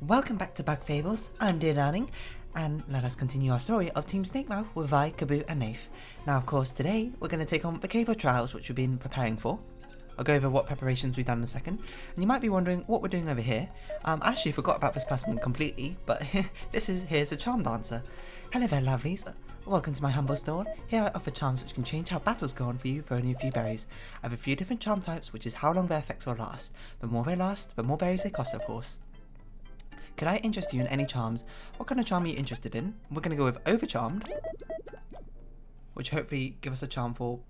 Welcome back to Bug Fables, I'm Dear Darling, and let us continue our story of Team Snakemouth with Vi, Kabbu and Leif. Now of course today we're going to take on the Cave of Trials which we've been preparing for. I'll go over what preparations we've done in a second, and you might be wondering what we're doing over here. I actually forgot about this person completely, but here's a charm dancer. Hello there lovelies, welcome to my humble store. Here I offer charms which can change how battles go on for you for only a few berries. I have a few different charm types, which is how long their effects will last. The more they last, the more berries they cost of course. Could I interest you in any charms? What kind of charm are you interested in? We're going to go with Overcharmed, which hopefully give us a charm for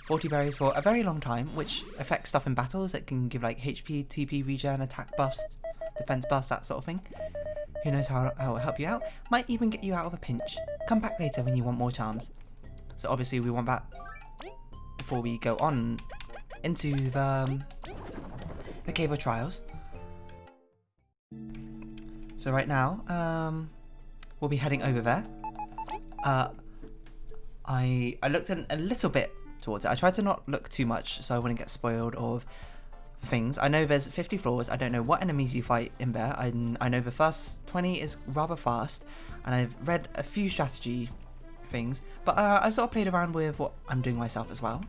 40 berries for a very long time, which affects stuff in battles. It can give like HP, TP, regen, attack buffs, defense buffs, that sort of thing. Who knows how it'll help you out. Might even get you out of a pinch. Come back later when you want more charms. So obviously we want that before we go on into the Cave of Trials. So right now, we'll be heading over there. I looked in a little bit towards it. I tried to not look too much so I wouldn't get spoiled of things. I know there's 50 floors. I don't know what enemies you fight in there. I know the first 20 is rather fast, and I've read a few strategy things, but I've sort of played around with what I'm doing myself as well.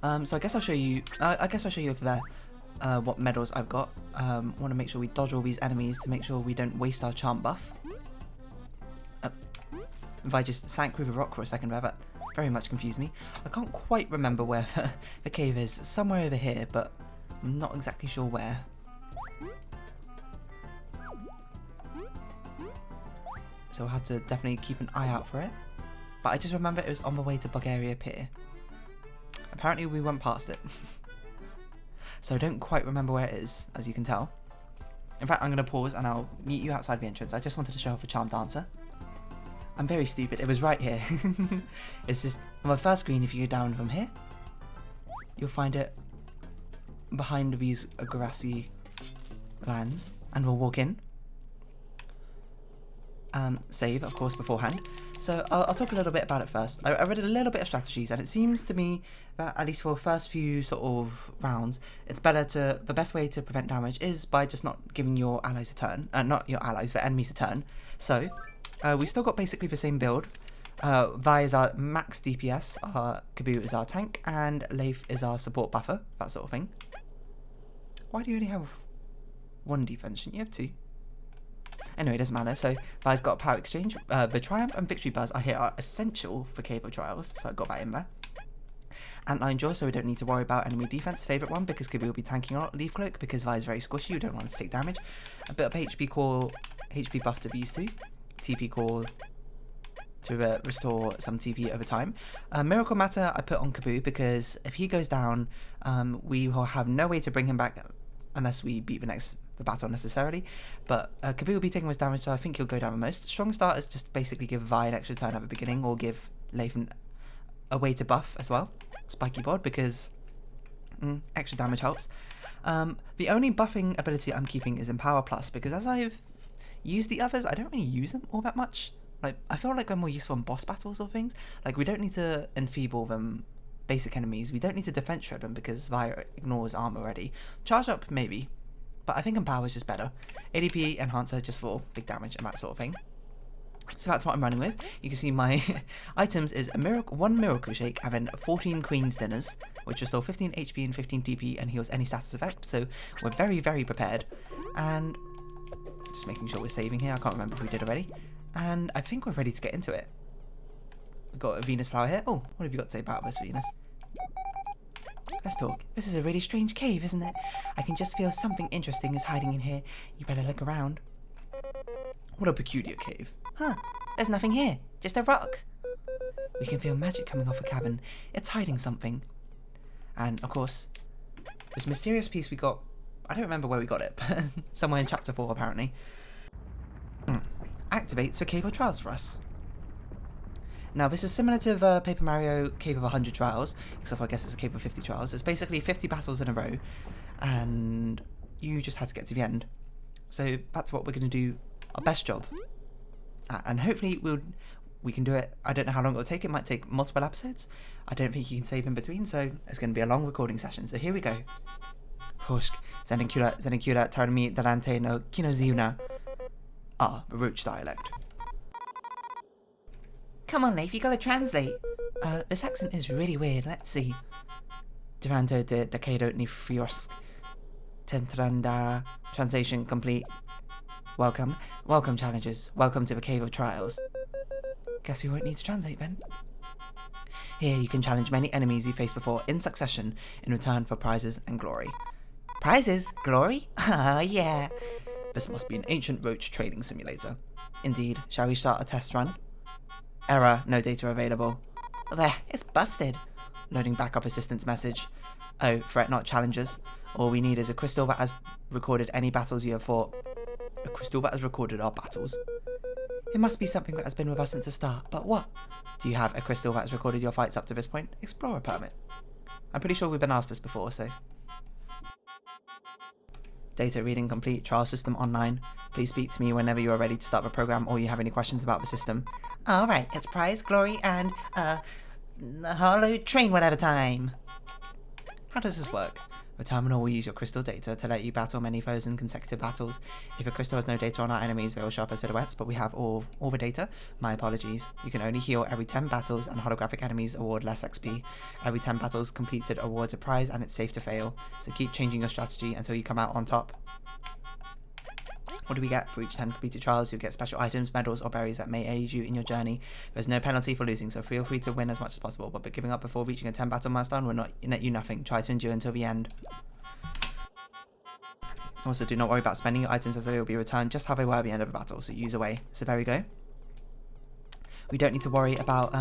So I guess I'll show you. Over there. What medals I've got. Want to make sure we dodge all these enemies to make sure we don't waste our charm buff. If I just sank through the rock for a second there, that very much confused me. I can't quite remember where the cave is. It's somewhere over here, but I'm not exactly sure where. So I'll have to definitely keep an eye out for it. But I just remember it was on the way to Bugaria Pier. Apparently we went past it. So I don't quite remember where it is, as you can tell. In fact, I'm going to pause and I'll meet you outside the entrance. I just wanted to show off a charm dancer. I'm very stupid. It was right here. It's just on the first screen. If you go down from here, you'll find it behind these grassy lands, and we'll walk in. Save, of course, beforehand. So I'll talk a little bit about it first. I read a little bit of strategies, and it seems to me that at least for the first few sort of rounds, it's better to, the best way to prevent damage is by just not giving your allies a turn, not your allies, but enemies a turn. So we still got basically the same build. Vi is our max DPS, Kabbu is our tank, and Leif is our support buffer, that sort of thing. Why do you only have one defense? Shouldn't you have two? Anyway, it doesn't matter. So Vi's got a power exchange. The Triumph and Victory Buzz I hear are essential for Cave of Trials, so I got that in there. Antline Jaw, so we don't need to worry about enemy defense. Favourite one because Kabbu will be tanking a lot. Leaf Cloak because Vi is very squishy. You don't want to take damage. A bit of HP core, HP buff to these two. TP core to restore some TP over time. Miracle Matter I put on Kabbu because if he goes down, we will have no way to bring him back unless we beat the battle necessarily. But Kabbu will be taking most damage, so I think he'll go down the most. Strong Start is just basically give Vi an extra turn at the beginning, or give Leif a way to buff as well. Spiky Bod because extra damage helps. The only buffing ability I'm keeping is Empower Plus, because as I've used the others, I don't really use them all that much. Like, I feel like they're more useful in boss battles or things. Like, we don't need to enfeeble them basic enemies. We don't need to defense shred them because Vi ignores armor already. Charge up maybe, but I think Empower is just better. ADP Enhancer just for big damage and that sort of thing. So that's what I'm running with. You can see my items is one Miracle Shake and then 14 Queen's Dinners, which restore 15 HP and 15 TP and heals any status effect. So we're very, very prepared. And just making sure we're saving here. I can't remember if we did already. And I think we're ready to get into it. We've got a Venus flower here. Oh, what have you got to say about this, Venus? Let's talk. This is a really strange cave, isn't it? I can just feel something interesting is hiding in here. You better look around. What a peculiar cave. Huh, there's nothing here. Just a rock. We can feel magic coming off a cavern. It's hiding something. And, of course, this mysterious piece we got, I don't remember where we got it, but somewhere in Chapter 4, apparently. Activates the Cave of Trials for us. Now, this is similar to the Paper Mario Cave of 100 Trials, except for I guess it's a Cave of 50 Trials. It's basically 50 battles in a row, and you just had to get to the end. So that's what we're going to do our best job. And hopefully we can do it. I don't know how long it'll take. It might take multiple episodes. I don't think you can save in between, so it's going to be a long recording session. So here we go. Husk, Zenicula, Tarmi, Delante, no, Kinozuna. Baruch dialect. Come on, Leif, you gotta translate. This accent is really weird. Let's see. Durante de Decado ni Friosk. Tentranda. Translation complete. Welcome. Welcome, challengers. Welcome to the Cave of Trials. Guess we won't need to translate then. Here you can challenge many enemies you faced before in succession in return for prizes and glory. Prizes? Glory? Ah, yeah. This must be an ancient roach trading simulator. Indeed. Shall we start a test run? Error. No data available. There. It's busted. Loading backup assistance message. Oh, fret not, challengers. All we need is a crystal that has recorded any battles you have fought. A crystal that has recorded our battles. It must be something that has been with us since the start, but what? Do you have a crystal that has recorded your fights up to this point? Explorer permit. I'm pretty sure we've been asked this before, so... Data reading complete, trial system online. Please speak to me whenever you are ready to start the program or you have any questions about the system. Alright, it's prize, glory, and, hollow train whatever time. How does this work? The terminal will use your crystal data to let you battle many foes in consecutive battles. If a crystal has no data on our enemies, they will show up as silhouettes, but we have all the data. My apologies. You can only heal every 10 battles, and holographic enemies award less XP. Every 10 battles completed awards a prize, and it's safe to fail. So keep changing your strategy until you come out on top. What do we get? For each 10 completed trials, you'll get special items, medals, or berries that may aid you in your journey. There's no penalty for losing, so feel free to win as much as possible, but giving up before reaching a 10 battle milestone will not net you nothing. Try to endure until the end. Also, do not worry about spending your items as they will be returned just how they were at the end of a battle, so use away. So there we go. We don't need to worry about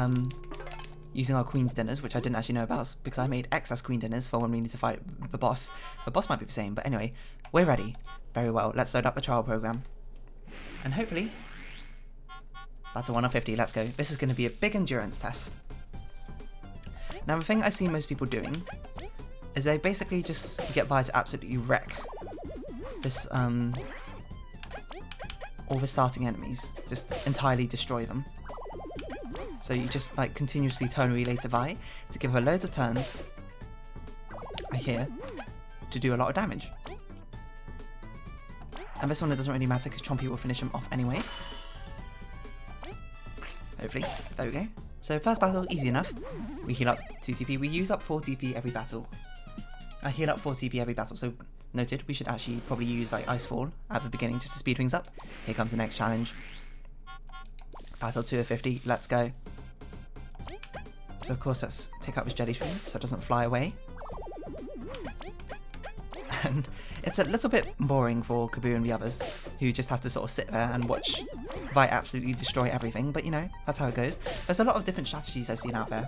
using our queen's dinners, which I didn't actually know about because I made excess queen dinners for when we need to fight the boss. The boss might be the same, but anyway, we're ready. Very well, let's load up the trial program. And hopefully, battle 1 of 50, let's go. This is going to be a big endurance test. Now the thing I see most people doing is they basically just get Vi to absolutely wreck this, all the starting enemies. Just entirely destroy them. So you just like continuously turn relay to Vi to give her loads of turns, I hear, to do a lot of damage. And this one it doesn't really matter because Chompy will finish him off anyway. Hopefully. There we go. So first battle, easy enough. We heal up 2 TP. We use up 4 TP every battle. I heal up 4 TP every battle, so noted. We should actually probably use like Icefall at the beginning just to speed things up. Here comes the next challenge. Battle 2 of 50, let's go. So of course let's take out this jelly shroom so it doesn't fly away. And it's a little bit boring for Kabbu and the others, who just have to sort of sit there and watch Vi absolutely destroy everything, but you know, that's how it goes. There's a lot of different strategies I've seen out there,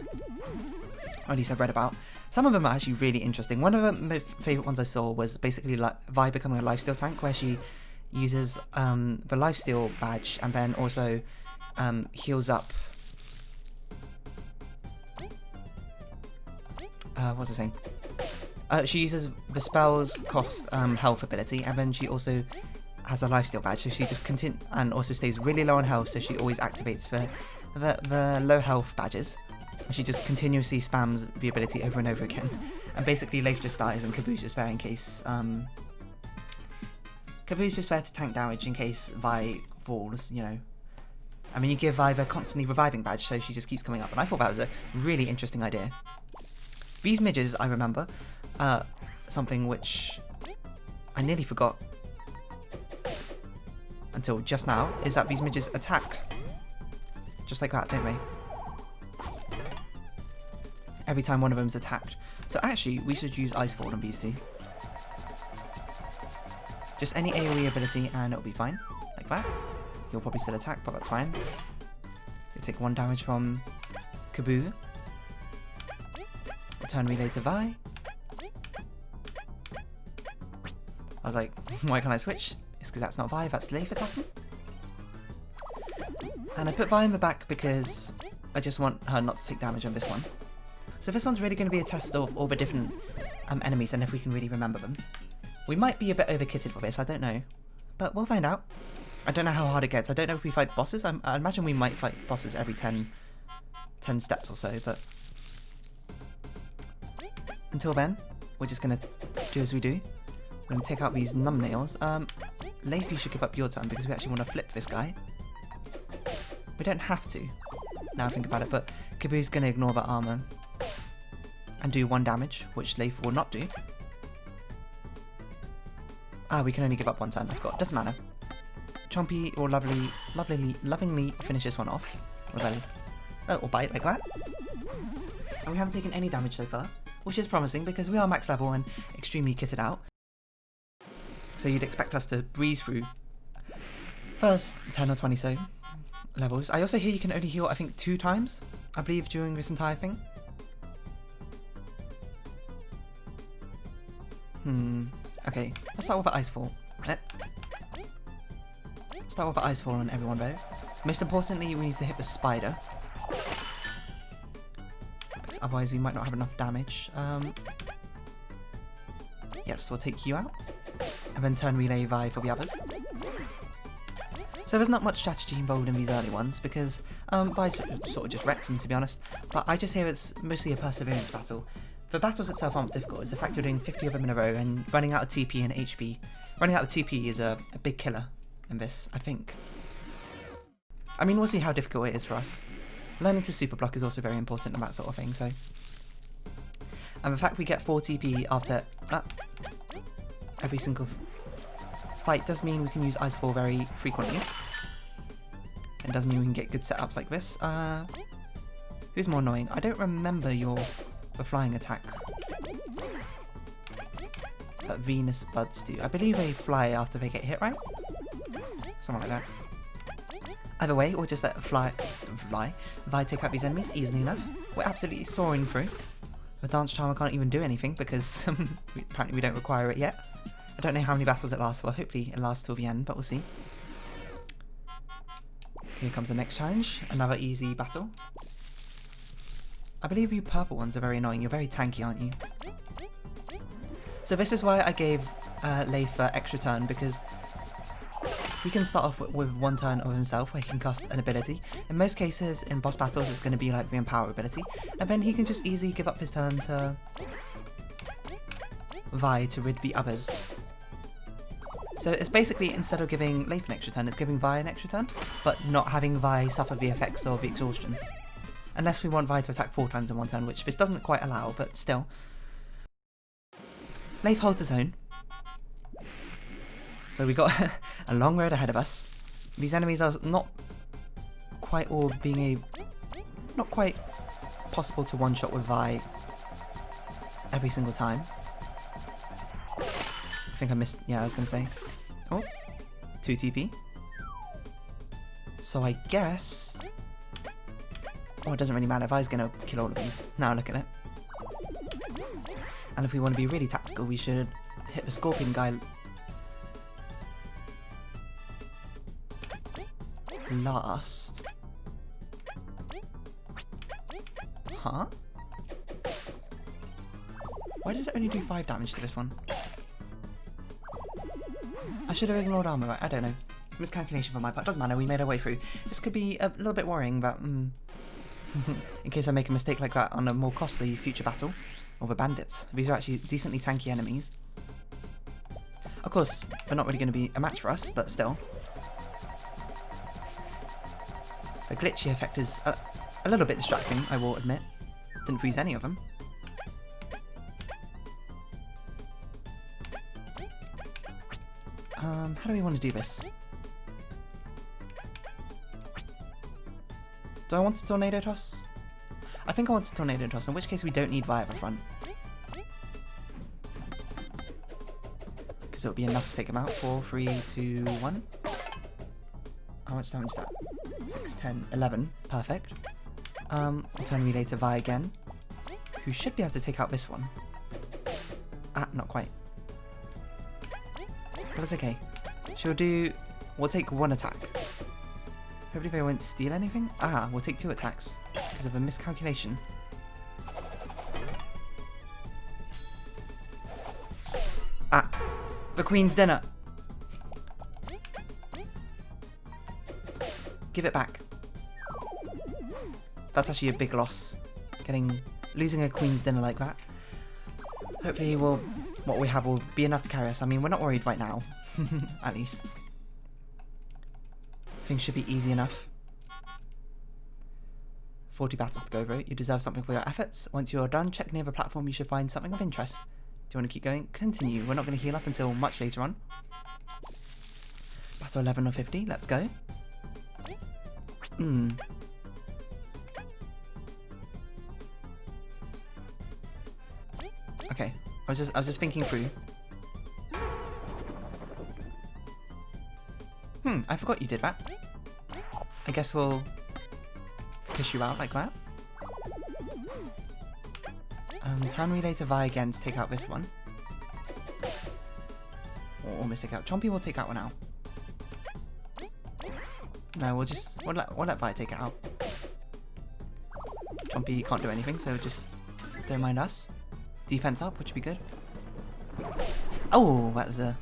or at least I've read about. Some of them are actually really interesting. One of my favourite ones I saw was basically like Vi becoming a lifesteal tank, where she uses the lifesteal badge and then also heals up... what was I saying? She uses the spell's cost health ability, and then she also has a lifesteal badge, so she just and also stays really low on health, so she always activates the low health badges. And she just continuously spams the ability over and over again. And basically Leif just dies and Kabbu's just there in case... Kabbu's just there to tank damage in case Vi falls, you know. I mean, you give Vi the constantly reviving badge, so she just keeps coming up, and I thought that was a really interesting idea. These midges, I remember, something which I nearly forgot until just now, is that these midges attack just like that, don't they? Every time one of them's attacked. So actually, we should use Icefall on these two. Just any AoE ability and it'll be fine, like that. You'll probably still attack, but that's fine. You'll take 1 damage from Kabbu. Turn relay to Vi. I was like, why can't I switch? It's because that's not Vi, that's Leif attacking. And I put Vi in the back because I just want her not to take damage on this one. So this one's really going to be a test of all the different enemies and if we can really remember them. We might be a bit overkitted for this, I don't know. But we'll find out. I don't know how hard it gets. I don't know if we fight bosses. I imagine we might fight bosses every 10 steps or so, but... Until then, we're just going to do as we do. I'm going to take out these numbnails. Leif, you should give up your turn because we actually want to flip this guy. We don't have to, now I think about it, but Kabbu's going to ignore that armor and do 1 damage, which Leif will not do. Ah, we can only give up 1 turn, I forgot. Doesn't matter. Chompy will lovingly finish this one off with a little bite like that. And we haven't taken any damage so far, which is promising because we are max level and extremely kitted out. So you'd expect us to breeze through first 10 or 20 so levels. I also hear you can only heal, I think, 2 times, I believe, during this entire thing. Okay, let's start with the Icefall. Start with the Icefall on everyone though. Most importantly, we need to hit the spider, because otherwise we might not have enough damage. Yes, we'll take you out, and then turn Relay Vi for the others. So there's not much strategy involved in these early ones, because Vi sort of just wrecks them, to be honest. But I just hear it's mostly a perseverance battle. The battles itself aren't difficult, it's the fact you're doing 50 of them in a row and running out of TP and HP. Running out of TP is a big killer in this, I think. I mean, we'll see how difficult it is for us. Learning to super block is also very important in that sort of thing, so... And the fact we get 4 TP after every single fight does mean we can use Icefall very frequently. It does mean we can get good setups like this. Who's more annoying? I don't remember the flying attack that Venus Buds do. I believe they fly after they get hit, right? Something like that. Either way, we'll just let Vi take out these enemies easily enough. We're absolutely soaring through. The Dance Charmer can't even do anything because apparently we don't require it yet. I don't know how many battles it lasts for. Hopefully it lasts till the end, but we'll see. Here comes the next challenge. Another easy battle. I believe you purple ones are very annoying. You're very tanky, aren't you? So this is why I gave Leif an extra turn, because he can start off with 1 turn of himself where he can cast an ability. In most cases, in boss battles, it's going to be like the Empower ability. And then he can just easily give up his turn to Vi to rid the others. So it's basically, instead of giving Leif an extra turn, it's giving Vi an extra turn, but not having Vi suffer the effects of the exhaustion. Unless we want Vi to attack 4 times in 1 turn, which this doesn't quite allow, but still. Leif holds his own. So we got a long road ahead of us. These enemies are not quite all not quite possible to one-shot with Vi every single time. I think I missed, yeah, I was going to say. Oh, 2 TP. So I guess... Oh, it doesn't really matter. Vi's going to kill all of these. Now look at it. And if we want to be really tactical, we should hit the Scorpion guy last. Huh? Why did it only do 5 damage to this one? I should have ignored armor, right? I don't know. Miscalculation for my part. Doesn't matter, we made our way through. This could be a little bit worrying, but in case I make a mistake like that on a more costly future battle, or the bandits. These are actually decently tanky enemies. Of course, they're not really going to be a match for us, but still. The glitchy effect is a little bit distracting, I will admit. Didn't freeze any of them. How do we want to do this? Do I want to Tornado Toss? I think I want to Tornado Toss, in which case we don't need Vi at the front. Because it'll be enough to take him out. 4, 3, 2, 1. How much damage is that? 6, 10, 11. Perfect. We'll turn Relay to Vi again, who should be able to take out this one. Ah, not quite. But it's okay. We'll take 1 attack. Hopefully they won't steal anything. Ah, we'll take 2 attacks because of a miscalculation. Ah, the Queen's dinner. Give it back. That's actually a big loss. Losing a Queen's dinner like that. Hopefully we'll what we have will be enough to carry us. I mean, we're not worried right now, at least. Things should be easy enough. 40 battles to go over. You deserve something for your efforts. Once you're done, check near the platform. You should find something of interest. Do you want to keep going? Continue. We're not going to heal up until much later on. Battle 11 or 50. Let's go. Okay. I was just thinking through. I forgot you did that. I guess we'll push you out like that. Turn relay to Vi again to take out this one. Or almost take out. Chompy will take that one out. No, we'll let Vi take it out. Chompy can't do anything, so just don't mind us. Defense up, which would be good. Oh, that was a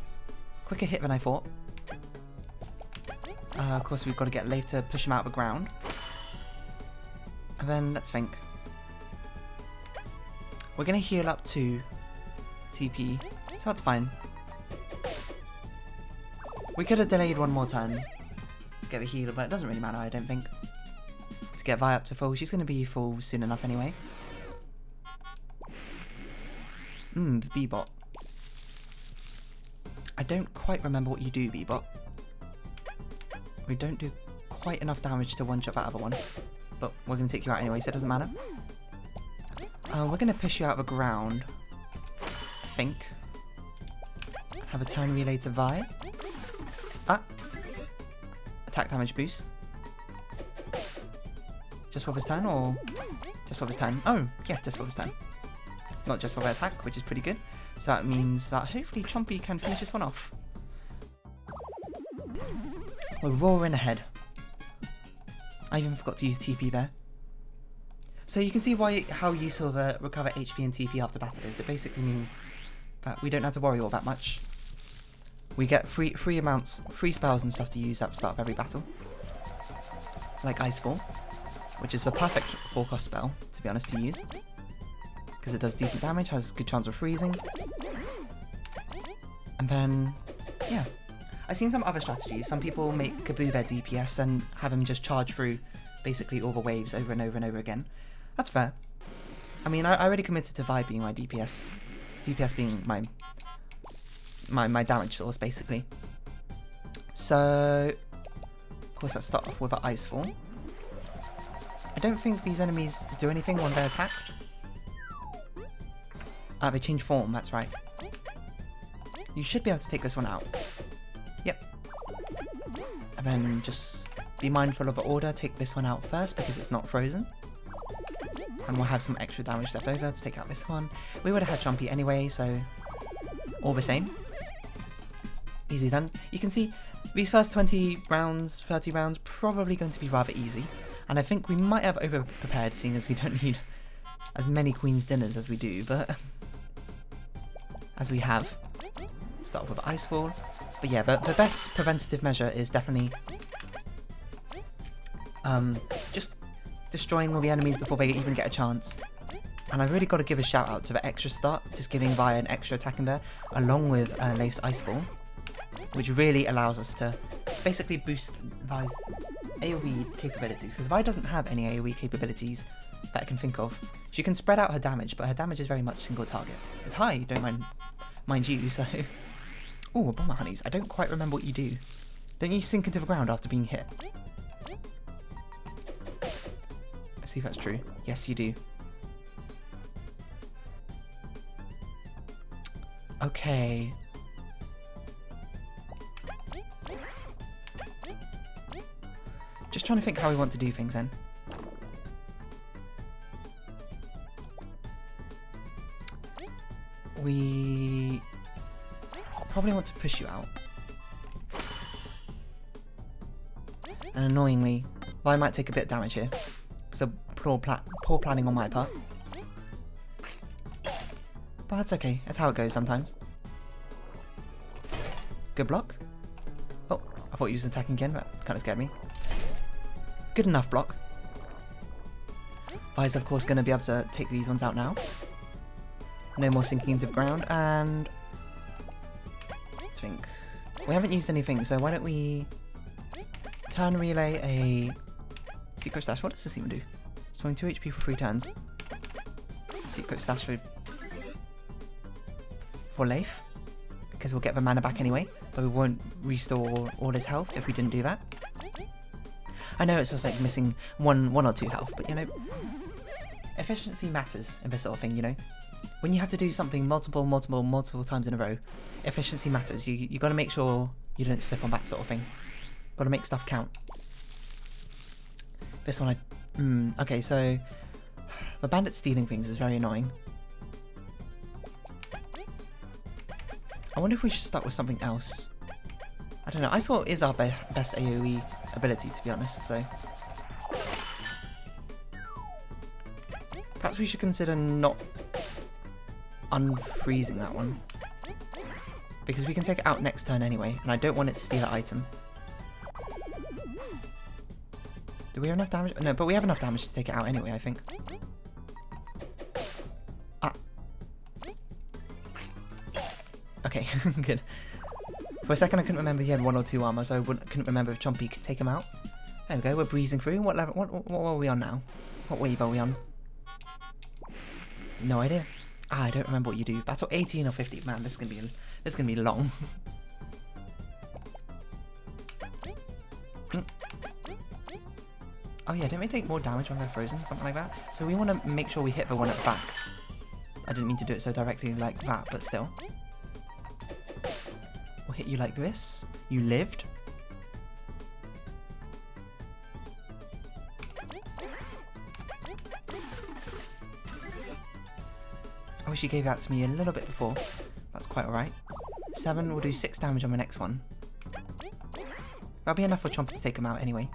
quicker hit than I thought. Of course, we've got to get Leif to push him out of the ground. And then, let's think. We're going to heal up to TP, so that's fine. We could have delayed one more turn to get a healer, but it doesn't really matter, I don't think. To get Vi up to full, she's going to be full soon enough anyway. The B-bot. I don't quite remember what you do, B-bot. We don't do quite enough damage to one-shot that other one. But we're going to take you out anyway, so it doesn't matter. We're going to push you out of the ground, I think. Have a turn relay to Vi. Attack damage boost. Just for this turn, or just for this turn? Oh, yeah, just for this turn. Not just for their attack, which is pretty good. So that means that hopefully Chompy can finish this one off. We're roaring ahead. I even forgot to use TP there. So you can see how useful the recover HP and TP after battle is. It basically means that we don't have to worry all that much. We get free spells and stuff to use at the start of every battle. Like Icefall, which is the perfect 4-cost spell, to be honest, to use. Because it does decent damage, has good chance of freezing. And then, yeah. I've seen some other strategies. Some people make Kabbu their DPS and have him just charge through basically all the waves over and over and over again. That's fair. I mean, I already committed to Vi being my DPS. DPS being my damage source, basically. So, of course, let's start off with an Icefall. I don't think these enemies do anything when they're attacked. They change form, that's right. You should be able to take this one out. Yep. And then just be mindful of the order. Take this one out first because it's not frozen. And we'll have some extra damage left over to take out this one. We would have had Chompy anyway, so all the same. Easy done. You can see these first 20 rounds, 30 rounds, probably going to be rather easy. And I think we might have over-prepared, seeing as we don't need as many Queen's Dinners as we do, but as we have. Start off with Icefall. But yeah, the best preventative measure is definitely just destroying all the enemies before they even get a chance. And I've really got to give a shout out to the extra start, just giving Vi an extra attack in there, along with Leif's Icefall, which really allows us to basically boost Vi's AoE capabilities, because Vi doesn't have any AoE capabilities that I can think of. She can spread out her damage, but her damage is very much single target. It's high, don't mind you, so... Ooh, Bomber Honeys. I don't quite remember what you do. Don't you sink into the ground after being hit? Let's see if that's true. Yes, you do. Okay. Just trying to think how we want to do things then. We probably want to push you out. And annoyingly, I might take a bit of damage here. So poor planning on my part. But that's okay, that's how it goes sometimes. Good block. Oh, I thought you was attacking again, but kind of scared me. Good enough block. Vi's of course going to be able to take these ones out now. No more sinking into the ground, and Let's think. We haven't used anything, so why don't we turn relay a secret stash? What does this even do? Storing 2 HP for 3 turns. Secret stash for Leif, because we'll get the mana back anyway, but we won't restore all his health if we didn't do that. I know it's just like missing one or 2 health, but you know, efficiency matters in this sort of thing, you know? When you have to do something multiple times in a row, efficiency matters. You got to make sure you don't slip on that sort of thing. Got to make stuff count. This one okay, so the bandit stealing things is very annoying. I wonder if we should start with something else. I don't know, Ice Wall is our best AoE ability, to be honest, so... Perhaps we should consider not unfreezing that one. Because we can take it out next turn anyway, and I don't want it to steal an item. Do we have enough damage? No, but we have enough damage to take it out anyway, I think. Ah. Okay, good. For a second I couldn't remember he had 1 or 2 armor, so I couldn't remember if Chompy could take him out. There we go, we're breezing through. What level? What are we on now? What wave are we on? No idea. Ah, I don't remember what you do. Battle 18 or 50. Man, this is gonna be long. Oh yeah, didn't we take more damage when they're frozen? Something like that? So we want to make sure we hit the one at the back. I didn't mean to do it so directly like that, but still. We'll hit you like this. You lived. I wish you gave that to me a little bit before. That's quite alright. 7 will do 6 damage on the next one. That'll be enough for Chompy to take him out anyway.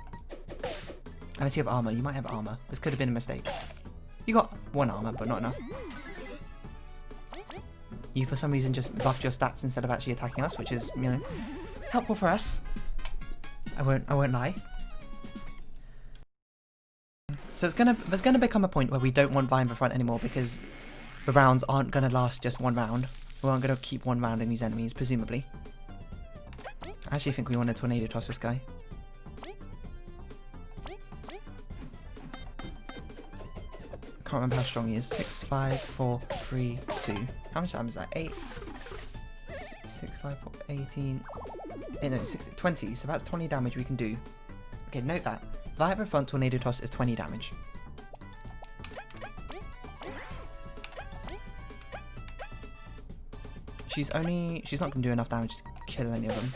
Unless you have armor. You might have armor. This could have been a mistake. You got 1 armor, but not enough. You, for some reason, just buffed your stats instead of actually attacking us, which is, you know, helpful for us. I won't lie. So there's gonna become a point where we don't want Vi in the front anymore because the rounds aren't gonna last just 1 round. We aren't gonna keep 1 round in these enemies, presumably. I actually think we want to tornado toss this guy. Can't remember how strong he is. 6, 5, 4, 3, 2. How much damage is that? 8. 6, 5, 4, 18. No, 16, 20. So that's 20 damage we can do. Okay, note that. Viper front tornado toss is 20 damage. She's not going to do enough damage to kill any of them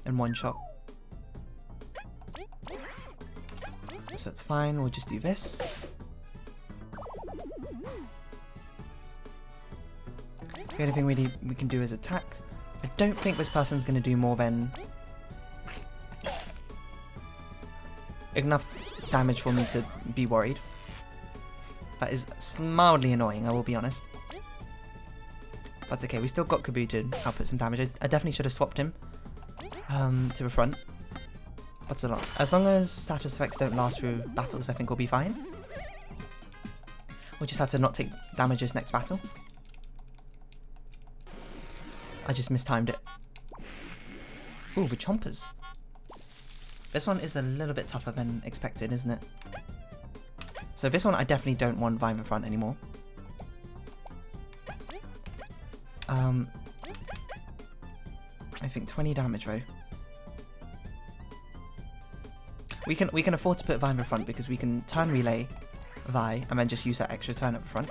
in 1 shot. So it's fine. We'll just do this. The only thing we can do is attack. I don't think this person's going to do more than enough damage for me to be worried. That is mildly annoying, I will be honest. That's okay, we still got Kabbu to output some damage. I definitely should have swapped him to the front. What's a lot? As long as status effects don't last through battles, I think we'll be fine. We'll just have to not take damage this next battle. I just mistimed it. Ooh, the chompers. This one is a little bit tougher than expected, isn't it? So this one I definitely don't want Vi in the front anymore. I think 20 damage though. We can afford to put Vi in the front because we can turn relay Vi and then just use that extra turn at the front.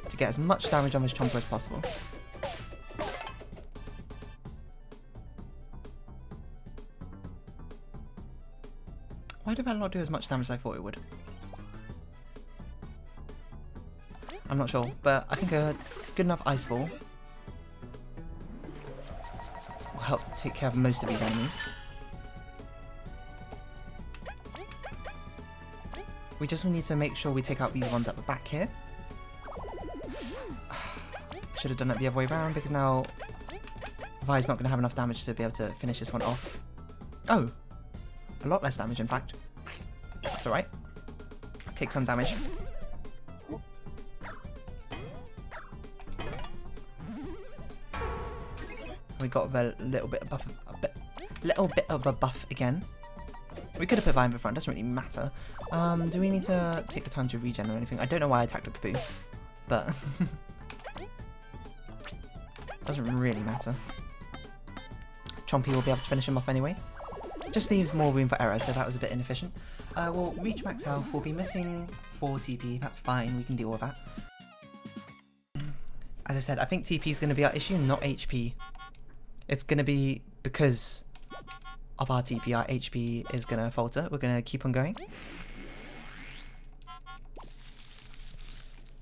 To get as much damage on this chomper as possible. Why did that not do as much damage as I thought it would? I'm not sure, but I think a good enough ice fall will help take care of most of these enemies. We just need to make sure we take out these ones at the back here. Should have done it the other way around because now Vi's not going to have enough damage to be able to finish this one off. Oh! A lot less damage, in fact. That's alright. Take some damage. We got a little bit of buff, little bit of a buff again. We could have put Vine in front, doesn't really matter. Do we need to take the time to regen or anything? I don't know why I attacked a Kabbu, but doesn't really matter. Chompy will be able to finish him off anyway. Just leaves more room for error, so that was a bit inefficient. We'll reach max health. We'll be missing 4 TP. That's fine. We can deal with that. As I said, I think TP is going to be our issue, not HP. It's going to be because of our TP, our HP is going to falter. We're going to keep on going.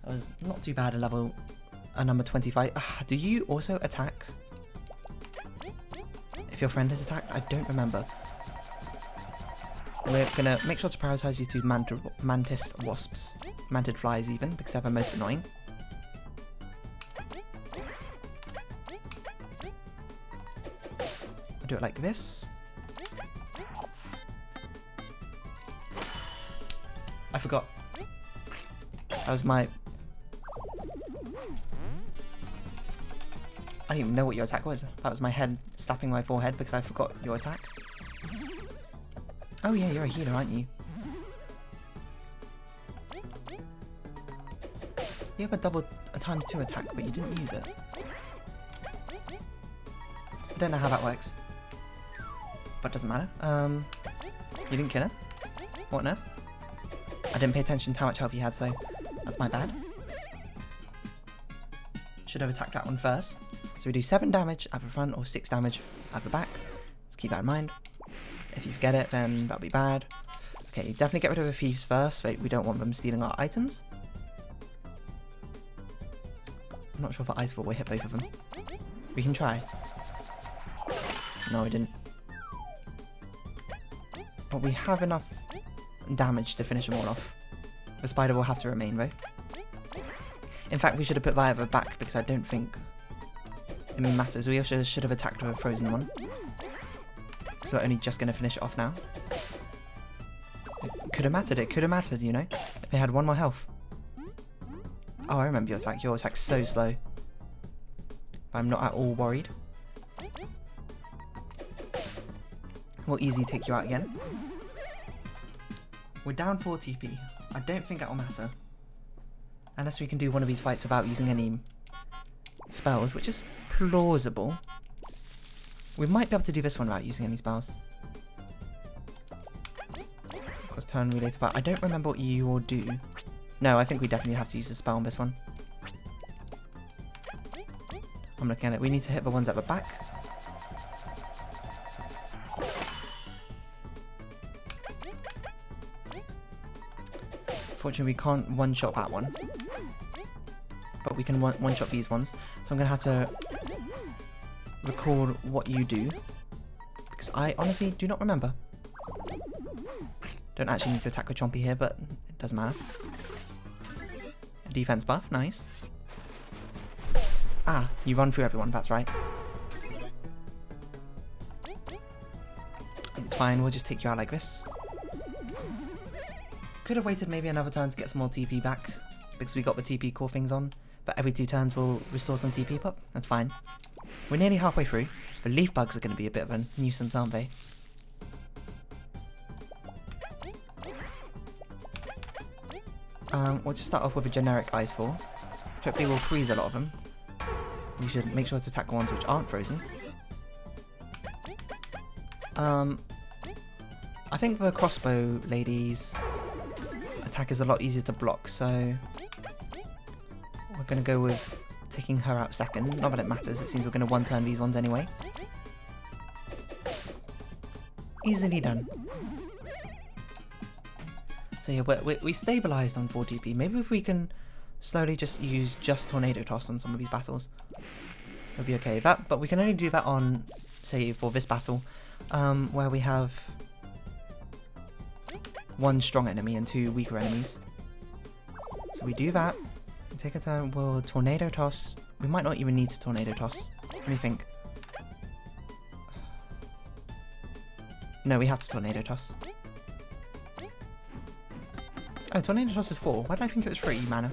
That was not too bad a number 25. Do you also attack if your friend has attacked? I don't remember. We're going to make sure to prioritize these two mantis wasps, mantid flies even, because they're the most annoying. We'll do it like this. I forgot. That was my... I didn't even know what your attack was. That was my head slapping my forehead because I forgot your attack. Oh yeah, you're a healer, aren't you? You have a times 2 attack, but you didn't use it. I don't know how that works. But it doesn't matter. You didn't kill her? What on earth? I didn't pay attention to how much health he had, so that's my bad. Should have attacked that one first. So we do 7 damage at the front or 6 damage at the back. Let's keep that in mind. If you forget it, then that'll be bad. Okay, definitely get rid of the thieves first. Wait, we don't want them stealing our items. I'm not sure if Ice Fall will hit both of them. We can try. No, we didn't. But we have enough damage to finish them all off. The spider will have to remain though. In fact, we should have put Viagra back because I don't think it matters. We also should have attacked with a frozen one. So we're only just going to finish it off now. It could have mattered, you know, if they had 1 more health. Oh, I remember your attack. Your attack's so slow. I'm not at all worried. We'll easily take you out again. We're down 4 TP. I don't think that will matter. Unless we can do one of these fights without using any spells, which is plausible. We might be able to do this one without using any spells. Of course, turn relay to that. I don't remember what you will do. No, I think we definitely have to use a spell on this one. I'm looking at it. We need to hit the ones at the back. Fortunately, we can't one-shot that one. But we can one-shot these ones. So I'm going to have to record what you do. Because I honestly do not remember. Don't actually need to attack with Chompy here, but it doesn't matter. Defense buff, nice. Ah, you run through everyone, that's right. It's fine, we'll just take you out like this. Could have waited maybe another turn to get some more TP back, because we got the TP core things on, but every 2 turns we'll restore some TP pop, that's fine. We're nearly halfway through. The leaf bugs are going to be a bit of a nuisance, aren't they? We'll just start off with a generic Ice Fall. Hopefully we'll freeze a lot of them. You should make sure to attack the ones which aren't frozen. I think the crossbow lady's attack is a lot easier to block, so we're going to go with taking her out second. Not that it matters, it seems we're going to one-turn these ones anyway. Easily done. So yeah, we stabilised on 4 TP. Maybe if we can slowly just use Tornado Toss on some of these battles, it'll be okay. But we can only do that on, say, for this battle, where we have 1 strong enemy and 2 weaker enemies. So we do that. Take a turn. We'll Tornado Toss. We might not even need to Tornado Toss. Let me think. No, we have to Tornado Toss. Oh, Tornado Toss is 4. Why did I think it was 3 mana?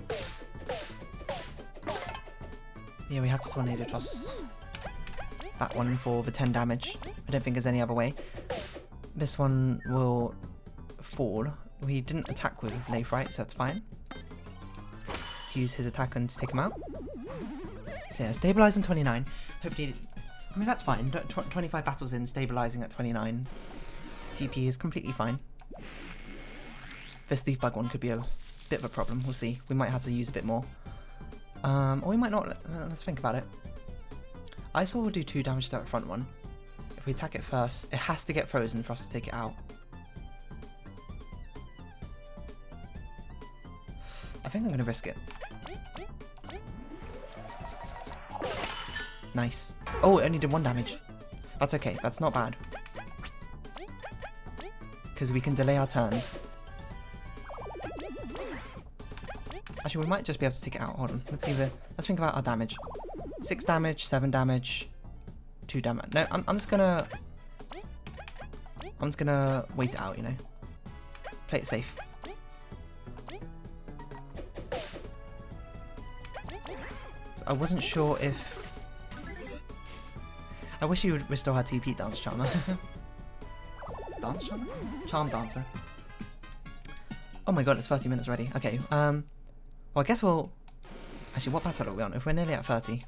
Yeah, we had to Tornado Toss. that one for the 10 damage. I don't think there's any other way. This one will fall. We didn't attack with Leif, right? So that's fine. To use his attack and to take him out. So yeah, stabilize on 29. Hopefully, I mean that's fine. 25 battles in, stabilizing at 29. TP is completely fine. This Leaf Bug one could be a bit of a problem. We'll see. We might have to use a bit more. Or we might not. Let's think about it. Ice Wall will do 2 damage to that front one. If we attack it first, it has to get frozen for us to take it out. I think I'm going to risk it. Nice. Oh, it only did 1 damage. That's okay. That's not bad. Because we can delay our turns. Actually, we might just be able to take it out. Hold on. Let's think about our damage. 6 damage, 7 damage, 2 damage. No, I'm just gonna wait it out, you know. Play it safe. So I wasn't sure if... I wish you would restore her TP, Dance Charmer. Dance Charmer? Charm Dancer. Oh my god, it's 30 minutes already. Okay, well I guess we'll... Actually, what battle are we on? If we're nearly at 30...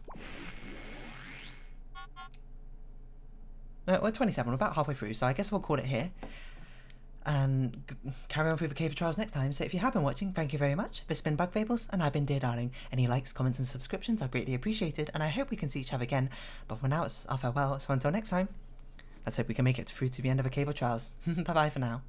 No, we're 27, we're about halfway through, so I guess we'll call it here. And carry on through the Cave of Trials next time. So if you have been watching, thank you very much. This has been Bug Fables, and I've been Dear Darling. Any likes, comments, and subscriptions are greatly appreciated, and I hope we can see each other again. But for now, it's our farewell, so until next time, let's hope we can make it through to the end of the Cave of Trials. Bye-bye for now.